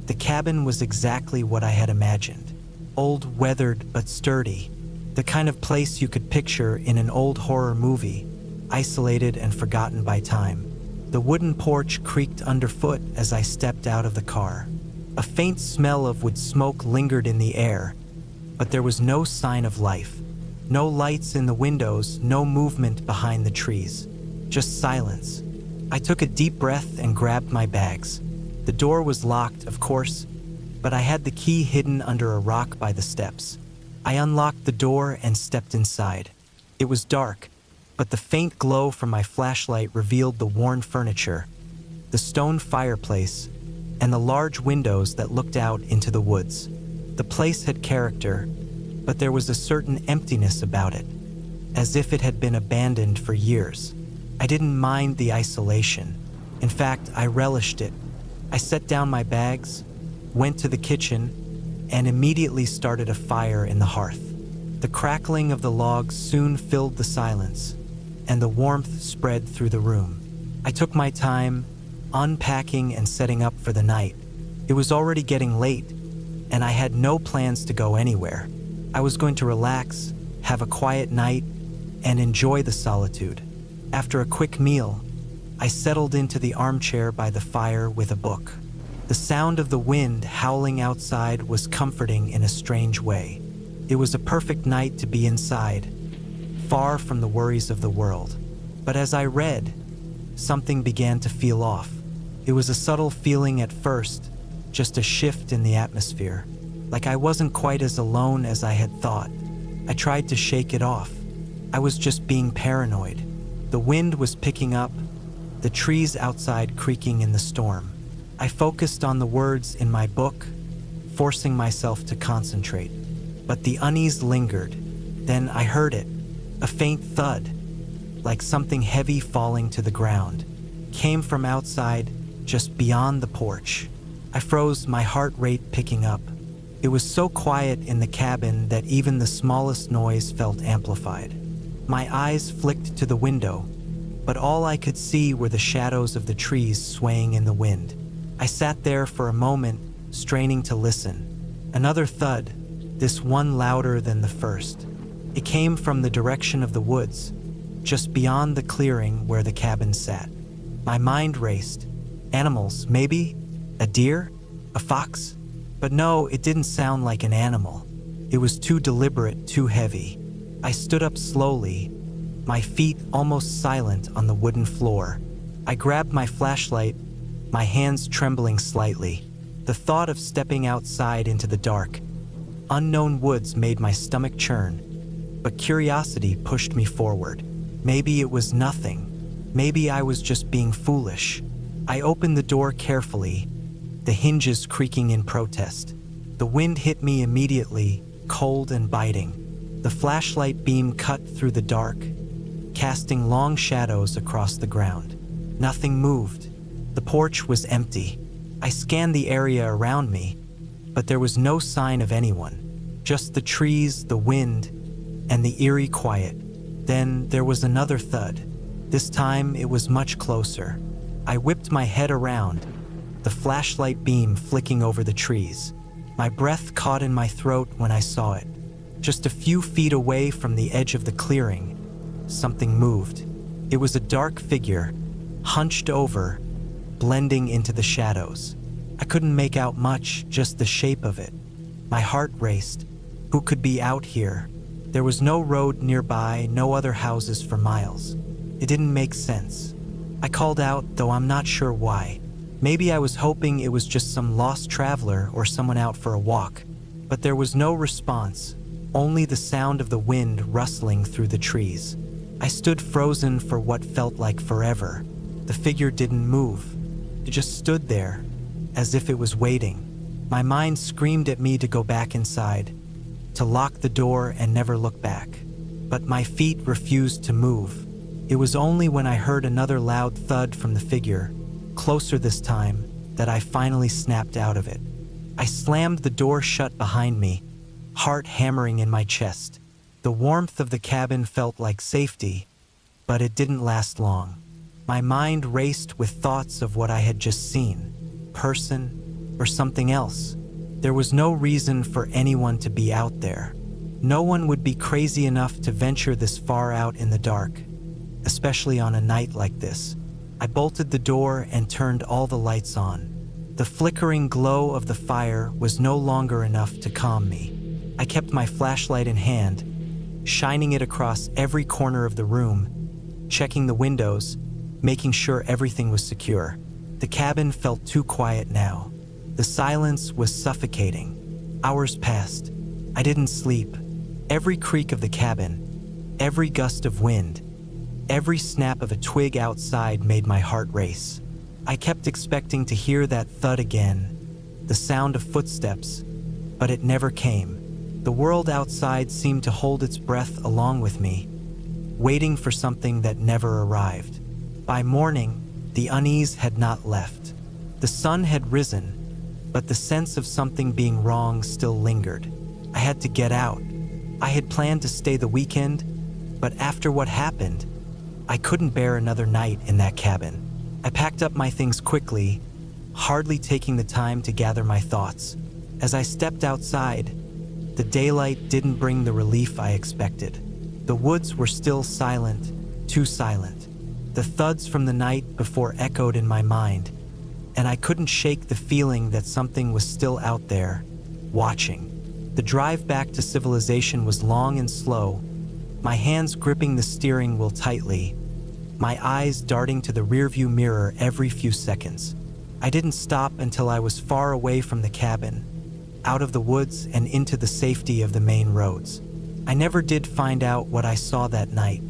the cabin was exactly what I had imagined. Old, weathered, but sturdy. The kind of place you could picture in an old horror movie, isolated and forgotten by time. The wooden porch creaked underfoot as I stepped out of the car. A faint smell of wood smoke lingered in the air, but there was no sign of life. No lights in the windows, no movement behind the trees. Just silence. I took a deep breath and grabbed my bags. The door was locked, of course, but I had the key hidden under a rock by the steps. I unlocked the door and stepped inside. It was dark, but the faint glow from my flashlight revealed the worn furniture, the stone fireplace, and the large windows that looked out into the woods. The place had character, but there was a certain emptiness about it, as if it had been abandoned for years. I didn't mind the isolation. In fact, I relished it. I set down my bags, went to the kitchen, and immediately started a fire in the hearth. The crackling of the logs soon filled the silence, and the warmth spread through the room. I took my time, unpacking and setting up for the night. It was already getting late, and I had no plans to go anywhere. I was going to relax, have a quiet night, and enjoy the solitude. After a quick meal, I settled into the armchair by the fire with a book. The sound of the wind howling outside was comforting in a strange way. It was a perfect night to be inside, far from the worries of the world. But as I read, something began to feel off. It was a subtle feeling at first, just a shift in the atmosphere. Like I wasn't quite as alone as I had thought. I tried to shake it off. I was just being paranoid. The wind was picking up, the trees outside creaking in the storm. I focused on the words in my book, forcing myself to concentrate. But the unease lingered. Then I heard it, a faint thud, like something heavy falling to the ground. Came from outside, just beyond the porch. I froze, my heart rate picking up. It was so quiet in the cabin that even the smallest noise felt amplified. My eyes flicked to the window, but all I could see were the shadows of the trees swaying in the wind. I sat there for a moment, straining to listen. Another thud, this one louder than the first. It came from the direction of the woods, just beyond the clearing where the cabin sat. My mind raced. Animals, maybe? A deer? A fox? But no, it didn't sound like an animal. It was too deliberate, too heavy. I stood up slowly, my feet almost silent on the wooden floor. I grabbed my flashlight, my hands trembling slightly. The thought of stepping outside into the dark, unknown woods made my stomach churn, but curiosity pushed me forward. Maybe it was nothing. Maybe I was just being foolish. I opened the door carefully, the hinges creaking in protest. The wind hit me immediately, cold and biting. The flashlight beam cut through the dark, casting long shadows across the ground. Nothing moved. The porch was empty. I scanned the area around me, but there was no sign of anyone. Just the trees, the wind, and the eerie quiet. Then there was another thud. This time it was much closer. I whipped my head around, the flashlight beam flicking over the trees. My breath caught in my throat when I saw it. Just a few feet away from the edge of the clearing, something moved. It was a dark figure, hunched over, blending into the shadows. I couldn't make out much, just the shape of it. My heart raced. Who could be out here? There was no road nearby, no other houses for miles. It didn't make sense. I called out, though I'm not sure why. Maybe I was hoping it was just some lost traveler or someone out for a walk. But there was no response, only the sound of the wind rustling through the trees. I stood frozen for what felt like forever. The figure didn't move. It just stood there, as if it was waiting. My mind screamed at me to go back inside, to lock the door and never look back. But my feet refused to move. It was only when I heard another loud thud from the figure, closer this time, that I finally snapped out of it. I slammed the door shut behind me, heart hammering in my chest. The warmth of the cabin felt like safety, but it didn't last long. My mind raced with thoughts of what I had just seen, person or something else. There was no reason for anyone to be out there. No one would be crazy enough to venture this far out in the dark, especially on a night like this. I bolted the door and turned all the lights on. The flickering glow of the fire was no longer enough to calm me. I kept my flashlight in hand, shining it across every corner of the room, checking the windows, making sure everything was secure. The cabin felt too quiet now. The silence was suffocating. Hours passed. I didn't sleep. Every creak of the cabin, every gust of wind, every snap of a twig outside made my heart race. I kept expecting to hear that thud again, the sound of footsteps, but it never came. The world outside seemed to hold its breath along with me, waiting for something that never arrived. By morning, the unease had not left. The sun had risen, but the sense of something being wrong still lingered. I had to get out. I had planned to stay the weekend, but after what happened, I couldn't bear another night in that cabin. I packed up my things quickly, hardly taking the time to gather my thoughts. As I stepped outside, the daylight didn't bring the relief I expected. The woods were still silent, too silent. The thuds from the night before echoed in my mind, and I couldn't shake the feeling that something was still out there, watching. The drive back to civilization was long and slow, my hands gripping the steering wheel tightly, my eyes darting to the rearview mirror every few seconds. I didn't stop until I was far away from the cabin, out of the woods and into the safety of the main roads. I never did find out what I saw that night.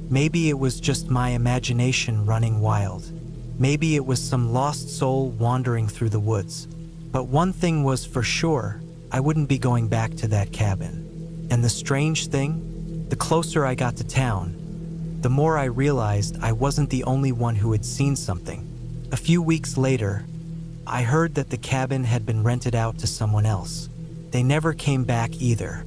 Maybe it was just my imagination running wild. Maybe it was some lost soul wandering through the woods. But one thing was for sure, I wouldn't be going back to that cabin. And the strange thing, the closer I got to town, the more I realized I wasn't the only one who had seen something. A few weeks later, I heard that the cabin had been rented out to someone else. They never came back either.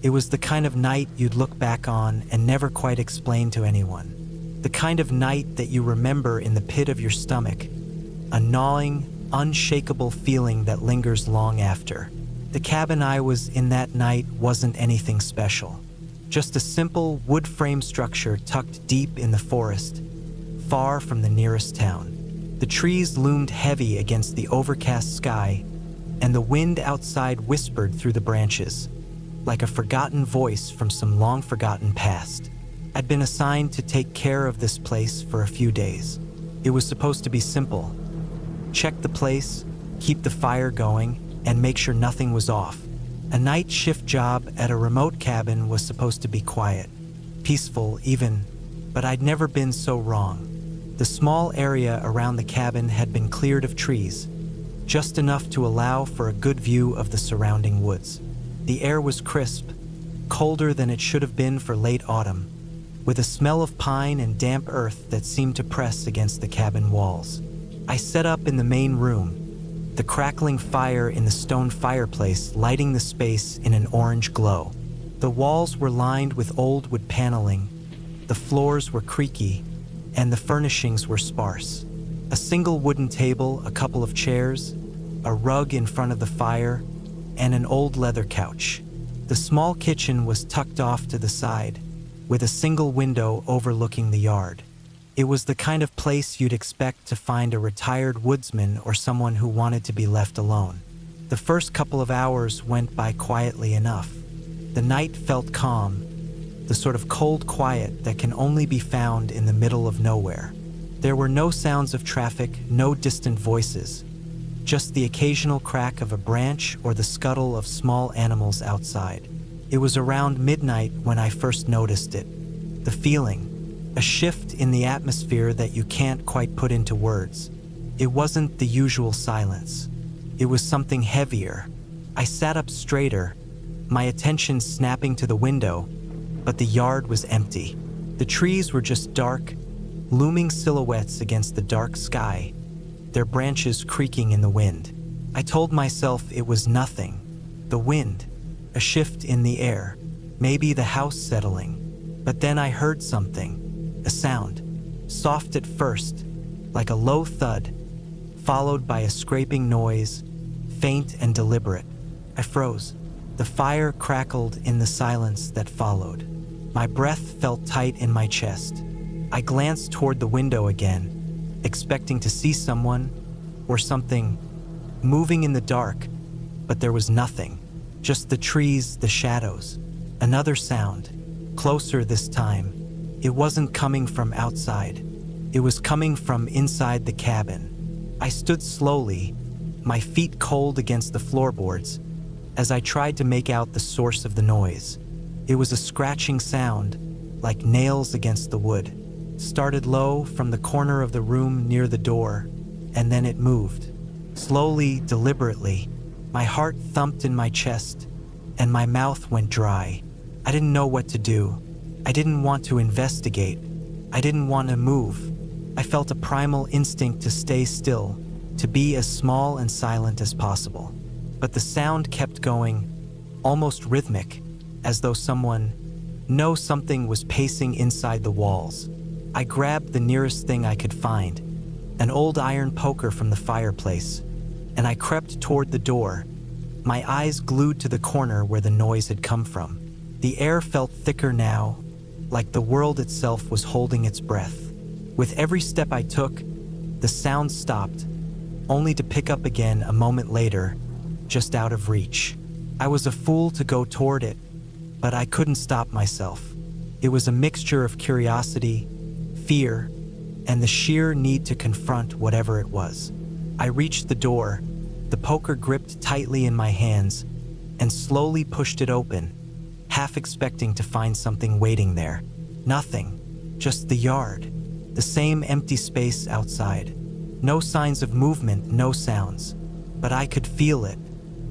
It was the kind of night you'd look back on and never quite explain to anyone. The kind of night that you remember in the pit of your stomach, a gnawing, unshakable feeling that lingers long after. The cabin I was in that night wasn't anything special. Just a simple wood frame structure tucked deep in the forest, far from the nearest town. The trees loomed heavy against the overcast sky, and the wind outside whispered through the branches, like a forgotten voice from some long-forgotten past. I'd been assigned to take care of this place for a few days. It was supposed to be simple. Check the place, keep the fire going, and make sure nothing was off. A night shift job at a remote cabin was supposed to be quiet, peaceful even, but I'd never been so wrong. The small area around the cabin had been cleared of trees, just enough to allow for a good view of the surrounding woods. The air was crisp, colder than it should have been for late autumn, with a smell of pine and damp earth that seemed to press against the cabin walls. I set up in the main room, the crackling fire in the stone fireplace lighting the space in an orange glow. The walls were lined with old wood paneling, the floors were creaky, and the furnishings were sparse. A single wooden table, a couple of chairs, a rug in front of the fire, and an old leather couch. The small kitchen was tucked off to the side, with a single window overlooking the yard. It was the kind of place you'd expect to find a retired woodsman or someone who wanted to be left alone. The first couple of hours went by quietly enough. The night felt calm, the sort of cold quiet that can only be found in the middle of nowhere. There were no sounds of traffic, no distant voices, just the occasional crack of a branch or the scuttle of small animals outside. It was around midnight when I first noticed it. The feeling, a shift in the atmosphere that you can't quite put into words. It wasn't the usual silence. It was something heavier. I sat up straighter, my attention snapping to the window, but the yard was empty. The trees were just dark, looming silhouettes against the dark sky, their branches creaking in the wind. I told myself it was nothing. The wind, a shift in the air, maybe the house settling. But then I heard something, a sound, soft at first, like a low thud, followed by a scraping noise, faint and deliberate. I froze. The fire crackled in the silence that followed. My breath felt tight in my chest. I glanced toward the window again, expecting to see someone or something moving in the dark, but there was nothing. Just the trees, the shadows. Another sound, closer this time. It wasn't coming from outside. It was coming from inside the cabin. I stood slowly, my feet cold against the floorboards, as I tried to make out the source of the noise. It was a scratching sound, like nails against the wood. Started low from the corner of the room near the door, and then it moved. Slowly, deliberately. My heart thumped in my chest, and my mouth went dry. I didn't know what to do. I didn't want to investigate. I didn't want to move. I felt a primal instinct to stay still, to be as small and silent as possible. But the sound kept going, almost rhythmic, as though something was pacing inside the walls. I grabbed the nearest thing I could find, an old iron poker from the fireplace, and I crept toward the door, my eyes glued to the corner where the noise had come from. The air felt thicker now, like the world itself was holding its breath. With every step I took, the sound stopped, only to pick up again a moment later, just out of reach. I was a fool to go toward it, but I couldn't stop myself. It was a mixture of curiosity, fear, and the sheer need to confront whatever it was. I reached the door, the poker gripped tightly in my hands, and slowly pushed it open, half expecting to find something waiting there. Nothing, just the yard, the same empty space outside. No signs of movement, no sounds, but I could feel it.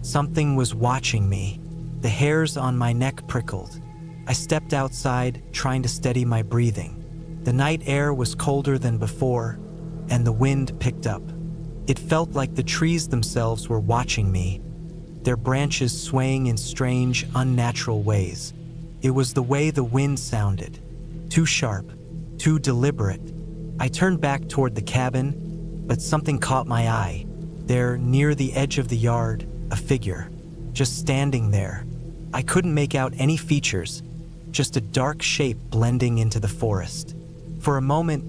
Something was watching me. The hairs on my neck prickled. I stepped outside, trying to steady my breathing. The night air was colder than before, and the wind picked up. It felt like the trees themselves were watching me, their branches swaying in strange, unnatural ways. It was the way the wind sounded, too sharp, too deliberate. I turned back toward the cabin, but something caught my eye. There, near the edge of the yard, a figure, just standing there. I couldn't make out any features, just a dark shape blending into the forest. For a moment,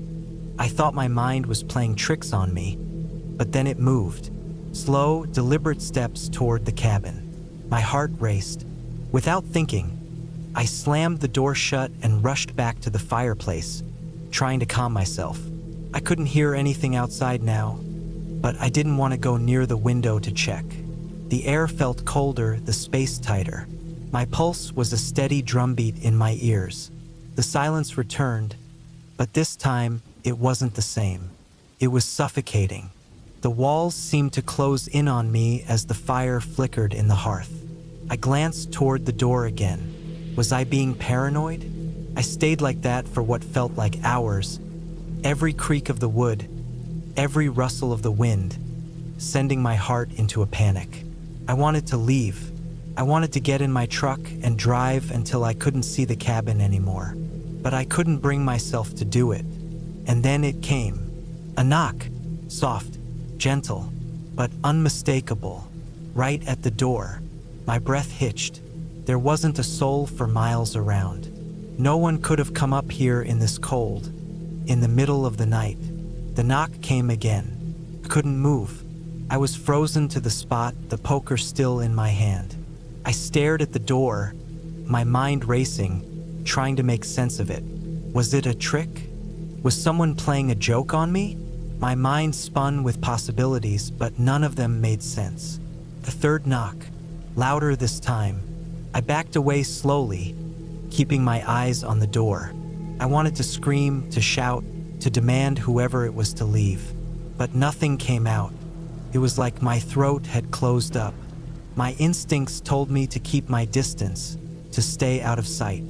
I thought my mind was playing tricks on me, but then it moved. Slow, deliberate steps toward the cabin. My heart raced. Without thinking, I slammed the door shut and rushed back to the fireplace, trying to calm myself. I couldn't hear anything outside now, but I didn't want to go near the window to check. The air felt colder, the space tighter. My pulse was a steady drumbeat in my ears. The silence returned, but this time it wasn't the same. It was suffocating. The walls seemed to close in on me as the fire flickered in the hearth. I glanced toward the door again. Was I being paranoid? I stayed like that for what felt like hours. Every creak of the wood, every rustle of the wind, sending my heart into a panic. I wanted to leave. I wanted to get in my truck and drive until I couldn't see the cabin anymore. But I couldn't bring myself to do it. And then it came. A knock, soft, gentle, but unmistakable, right at the door. My breath hitched. There wasn't a soul for miles around. No one could have come up here in this cold, in the middle of the night. The knock came again. I couldn't move. I was frozen to the spot, the poker still in my hand. I stared at the door, my mind racing, trying to make sense of it. Was it a trick? Was someone playing a joke on me? My mind spun with possibilities, but none of them made sense. The third knock, louder this time. I backed away slowly, keeping my eyes on the door. I wanted to scream, to shout, to demand whoever it was to leave. But nothing came out. It was like my throat had closed up. My instincts told me to keep my distance, to stay out of sight.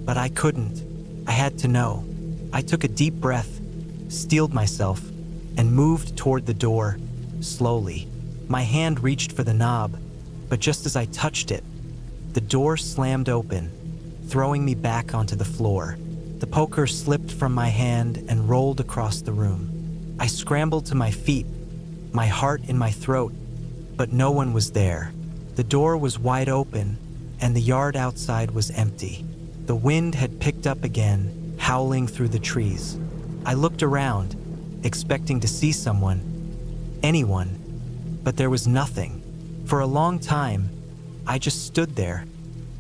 But I couldn't. I had to know. I took a deep breath, steeled myself, and moved toward the door, slowly. My hand reached for the knob, but just as I touched it, the door slammed open, throwing me back onto the floor. The poker slipped from my hand and rolled across the room. I scrambled to my feet, my heart in my throat, but no one was there. The door was wide open, and the yard outside was empty. The wind had picked up again, howling through the trees. I looked around, expecting to see someone, anyone, but there was nothing. For a long time, I just stood there,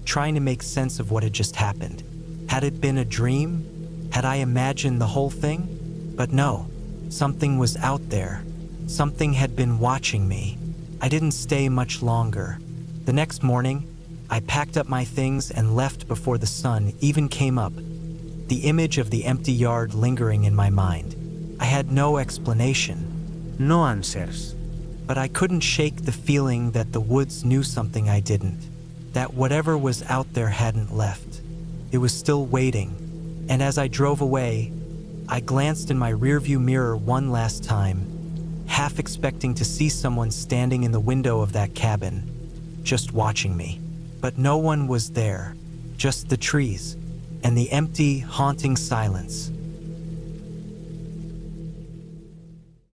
trying to make sense of what had just happened. Had it been a dream? Had I imagined the whole thing? But no, something was out there. Something had been watching me. I didn't stay much longer. The next morning, I packed up my things and left before the sun even came up, the image of the empty yard lingering in my mind. I had no explanation. No answers. But I couldn't shake the feeling that the woods knew something I didn't, that whatever was out there hadn't left. It was still waiting, and as I drove away, I glanced in my rearview mirror one last time, half expecting to see someone standing in the window of that cabin, just watching me. But no one was there, just the trees, and the empty, haunting silence.